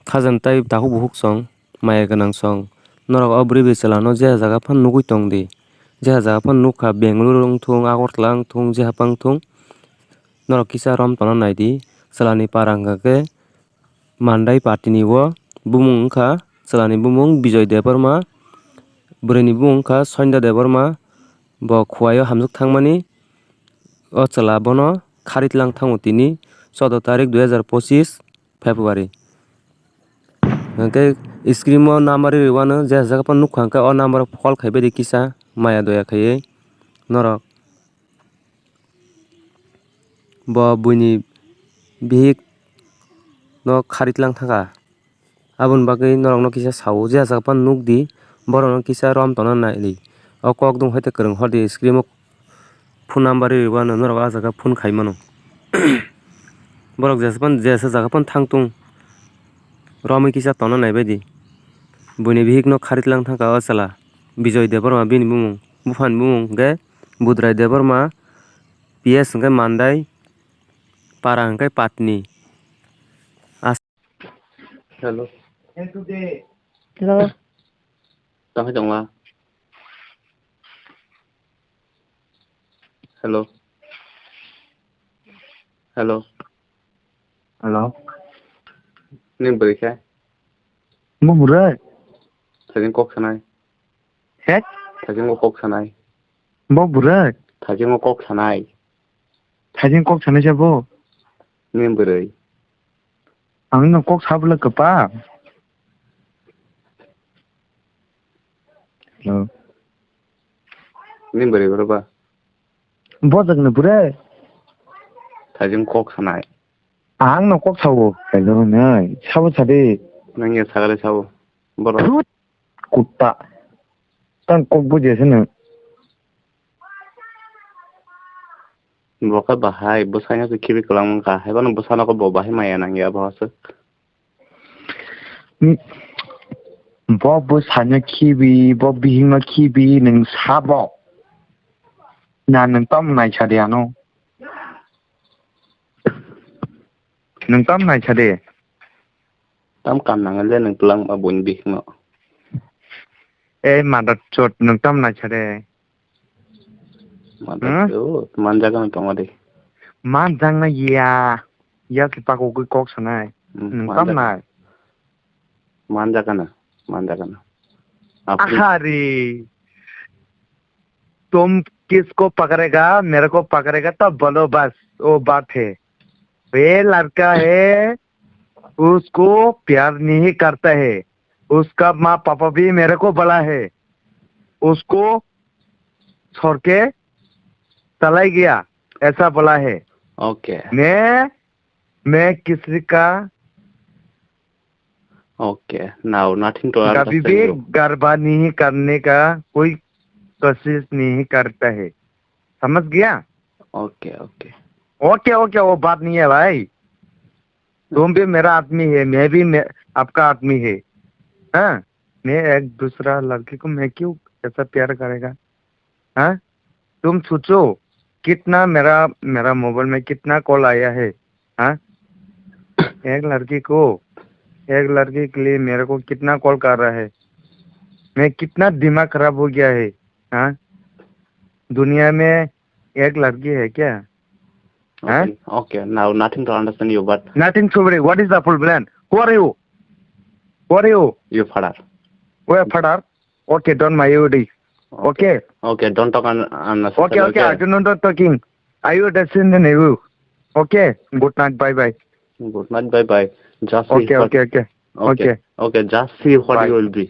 Khajan tai tahu buhuk song maya ganang song norok o bwrwi chalano je jaga phan nugui tong di je jaga phan nugkha Bengaluru wngthong Agartala wngthong jeha wngthong norok kisa rom tono nai di chalani para hingka khe Mandai Patini o bumung wngkha chalani bumung Bijoy Debbarma bwrwini bumung wngkha Debbarma bo khuwai o hamjuk thangmani o chela bono kharitlang thango tini 14 tarik 2025 February hingke screen o number rwano je jaga phan nugkha hingke o number call khaibadi kisa maya doya khaiui norok bo buini bihik no kharitlang thaka aboni bagui norok no kisa sao je jaga phan nugdi borok no kisa rom tono naidi o kok dung haite kwrwng hordi screen o phone number rwano norok o jaga phone khai mano borok jesa jaga phan thangtung romui kisa tono naibadi buini bihik no kharitlang thaka o chela Bijoy Debbarma bini bumung buphani bumung hingke bwrwi Debbarma PS hingke Mandai para hingke Patini. Hello. Hello. Tao dong la. Hello. Hello. Hello. Ning bwrwi khe? Mo bwrwi. Thajing kok sanai. He? Thajing kok sanai. Mo bwrwi. Thajing kok sanai. Thajing kok sanai jabo. Ning bwrwi. Ang no kok sabla kapa. Hello. Ning bwrwi bwrwa. Bo jagna bwrwi. Thajing kok sanai. Ang no kok sawo. Hello nai. Sawo sade. Nang sagale sawo. Borok. Kutta. Tan kok buje sene. Boka bahai bwsanya ke kibi kelang mangka hebano bwsana ko bo bahai maya nang ya bahasa. Bo bwsanya kibi bo bihima kibi nang sabo. Na nang tam nai chade ano. Nang tam nai chade. Tam kam nang le nang tulang ma bun bih no. Madat chot nang tam nai chade. Madat chot manjaga nang tongade. Manjang na ya ki pako kui kok sanai. Nang tam nai. Manjaga na. अरे तुम किसको पकड़ेगा मेरे को पकड़ेगा तब बोलो बस वो बात है वे लड़का है उसको प्यार नहीं करता है उसका माँ पापा भी मेरे को बोला है उसको छोड़ के चला गया ऐसा बोला है ओके मैं किसी का ओके नाउ नथिंग टू कभी भी गरबा नहीं करने का कोई कोशिश नहीं करता है समझ गया ओके ओके ओके ओके वो बात नहीं है भाई तुम भी मेरा आदमी है मैं भी आपका आदमी है हाँ मैं एक दूसरा लड़के को मैं क्यों ऐसा प्यार करेगा हाँ तुम सोचो कितना मेरा मोबाइल में कितना कॉल आया है हाँ एक लड़की के लिए मेरे को कितना कॉल कर रहा है मैं कितना दिमाग खराब हो गया है हाँ दुनिया में एक लड़की है क्या हाँ okay now nothing to understand you but nothing to worry what is the full plan who are you you father way father okay don't my यूडी okay okay don't talk okay okay I don't know talking I you डेसिन in you okay good night bye bye good night bye bye just okay just see what you will be